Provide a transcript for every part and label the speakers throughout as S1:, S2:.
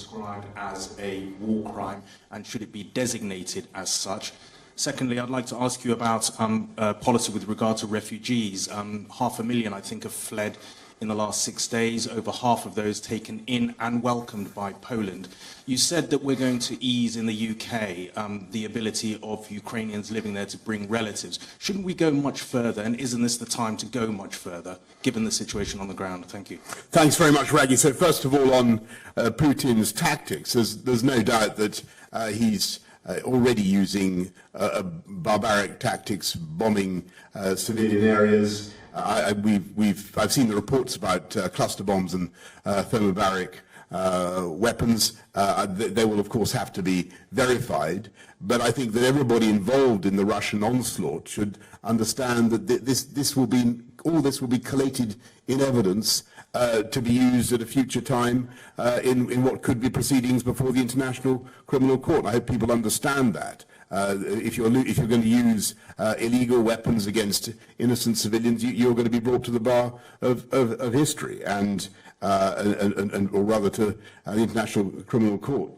S1: described as a war crime, and should it be designated as such? Secondly, I'd like to ask you about policy with regard to refugees. 500,000, I think, have fled in the last 6 days, over half of those taken in and welcomed by Poland. You said that we're going to ease in the UK the ability of Ukrainians living there to bring relatives. Shouldn't we go much further, and isn't this the time to go much further, given the situation on the ground? Thank you.
S2: Thanks very much, Raggy. So first of all, on Putin's tactics, there's no doubt that he's already using barbaric tactics, bombing civilian areas. I've seen the reports about cluster bombs and thermobaric weapons. They will, of course, have to be verified. But I think that everybody involved in the Russian onslaught should understand that all this will be collated in evidence to be used at a future time in what could be proceedings before the International Criminal Court. I hope people understand that. If you're going to use illegal weapons against innocent civilians, you're going to be brought to the bar of history, or rather to the International Criminal Court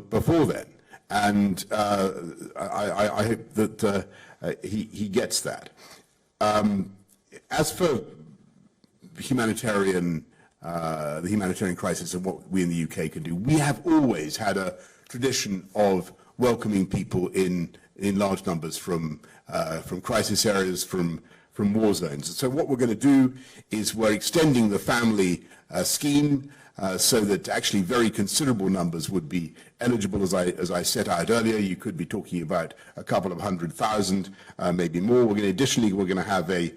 S2: before then. And I hope that he gets that. As for the humanitarian crisis and what we in the UK can do, we have always had a tradition of welcoming people in large numbers from crisis areas, from war zones. So what we're going to do is we're extending the family scheme so that actually very considerable numbers would be eligible. As I set out earlier, you could be talking about a couple of 100,000, maybe more. Additionally, we're going to have a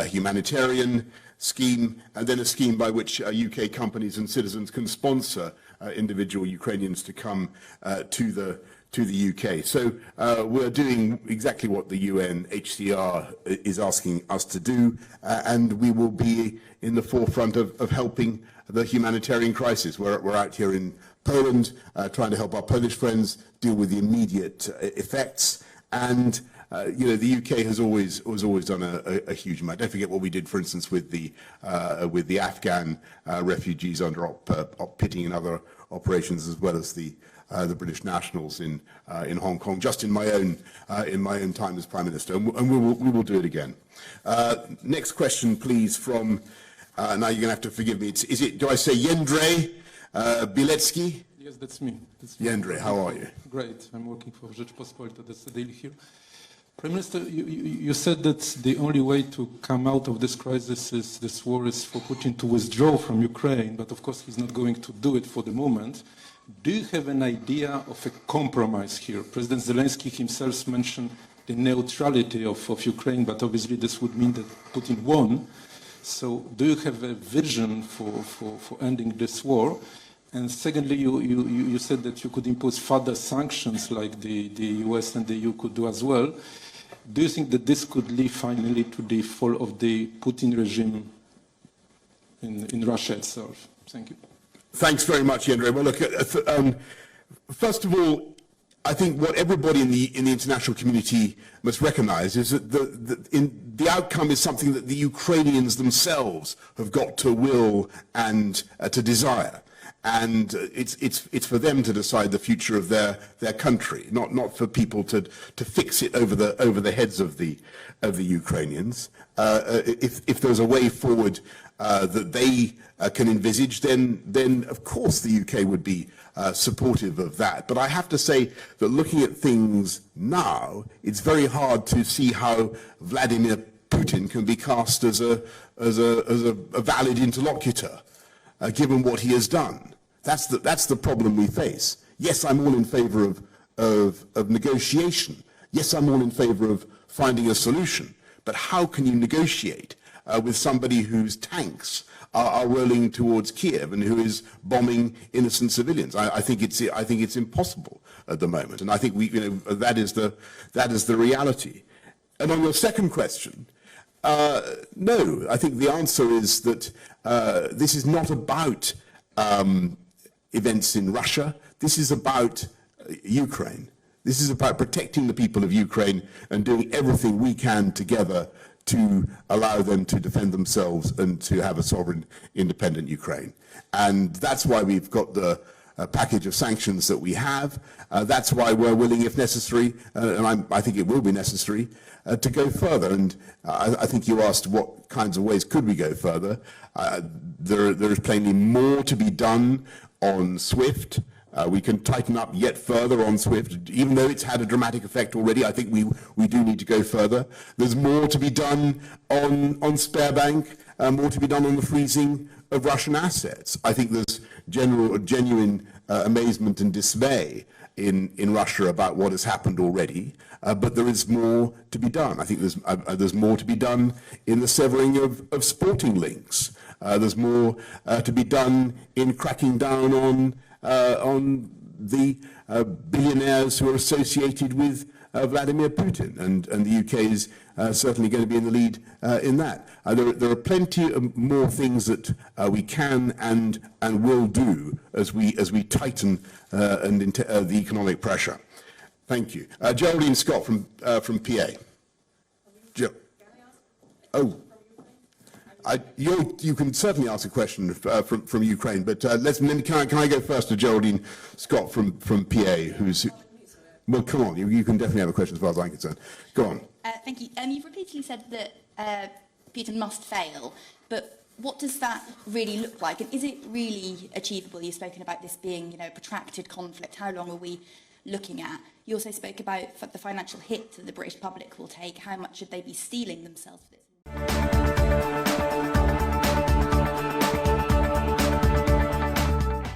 S2: humanitarian scheme, and then a scheme by which UK companies and citizens can sponsor individual Ukrainians to come to the UK. So we're doing exactly what the UNHCR is asking us to do, and we will be in the forefront of helping the humanitarian crisis. We're out here in Poland trying to help our Polish friends deal with the immediate effects, and the UK has always done a huge amount. Don't forget what we did, for instance, with the Afghan refugees under op pitting and other operations, as well as the British nationals in Hong Kong, just in my own time as Prime Minister, and we will do it again. Next question, please. From now you're going to have to forgive me. Do I say Jędrzej Bilecki?
S3: Yes, that's me.
S2: Jędrzej, how are you?
S3: Great. I'm working for Rzeczpospolita. That's the daily here. Prime Minister, you said that the only way to come out of this crisis, this war, is for Putin to withdraw from Ukraine, but of course he's not going to do it for the moment. Do you have an idea of a compromise here? President Zelensky himself mentioned the neutrality of Ukraine, but obviously this would mean that Putin won. So do you have a vision for ending this war? And secondly, you said that you could impose further sanctions like the US and the EU could do as well. Do you think that this could lead finally to the fall of the Putin regime in Russia itself? Thank you.
S2: Thanks very much, Jędrzej. Well, look, first of all, I think what everybody in the international community must recognize is that the outcome is something that the Ukrainians themselves have got to will and to desire. And it's for them to decide the future of their country, not for people to fix it over the heads of the Ukrainians. If there's a way forward that they can envisage, then of course the UK would be supportive of that. But I have to say that looking at things now, it's very hard to see how Vladimir Putin can be cast as a valid interlocutor, given what he has done. That's the problem we face. Yes, I'm all in favour of negotiation. Yes, I'm all in favour of finding a solution. But how can you negotiate with somebody whose tanks are rolling towards Kyiv and who is bombing innocent civilians? I think it's impossible at the moment, and I think that is the reality. And on your second question, no, I think the answer is that this is not about events in Russia. This is about Ukraine. This is about protecting the people of Ukraine and doing everything we can together to allow them to defend themselves and to have a sovereign, independent Ukraine. And that's why we've got the package of sanctions that we have. That's why we're willing, if necessary, and I think it will be necessary, to go further. And I think you asked what kinds of ways could we go further. There is plainly more to be done on SWIFT. We can tighten up yet further on SWIFT. Even though it's had a dramatic effect already, I think we do need to go further. There's more to be done on Sparebank, more to be done on the freezing of Russian assets. I think there's genuine amazement and dismay in Russia about what has happened already, but there is more to be done. I think there's more to be done in the severing of sporting links. There's more to be done in cracking down on the billionaires who are associated with Vladimir Putin, and the UK is certainly going to be in the lead in that. There are plenty more things that we can and will do as we tighten the economic pressure. Thank you. Geraldine Scott from PA. You can certainly ask a question from Ukraine, but can I go first to Geraldine Scott from PA, who's... Well, come on, you can definitely have a question as far as I'm concerned. Go on.
S4: Thank you. You've repeatedly said that Putin must fail, but what does that really look like? And is it really achievable? You've spoken about this being, a protracted conflict. How long are we looking at? You also spoke about the financial hit that the British public will take. How much should they be steeling themselves for this?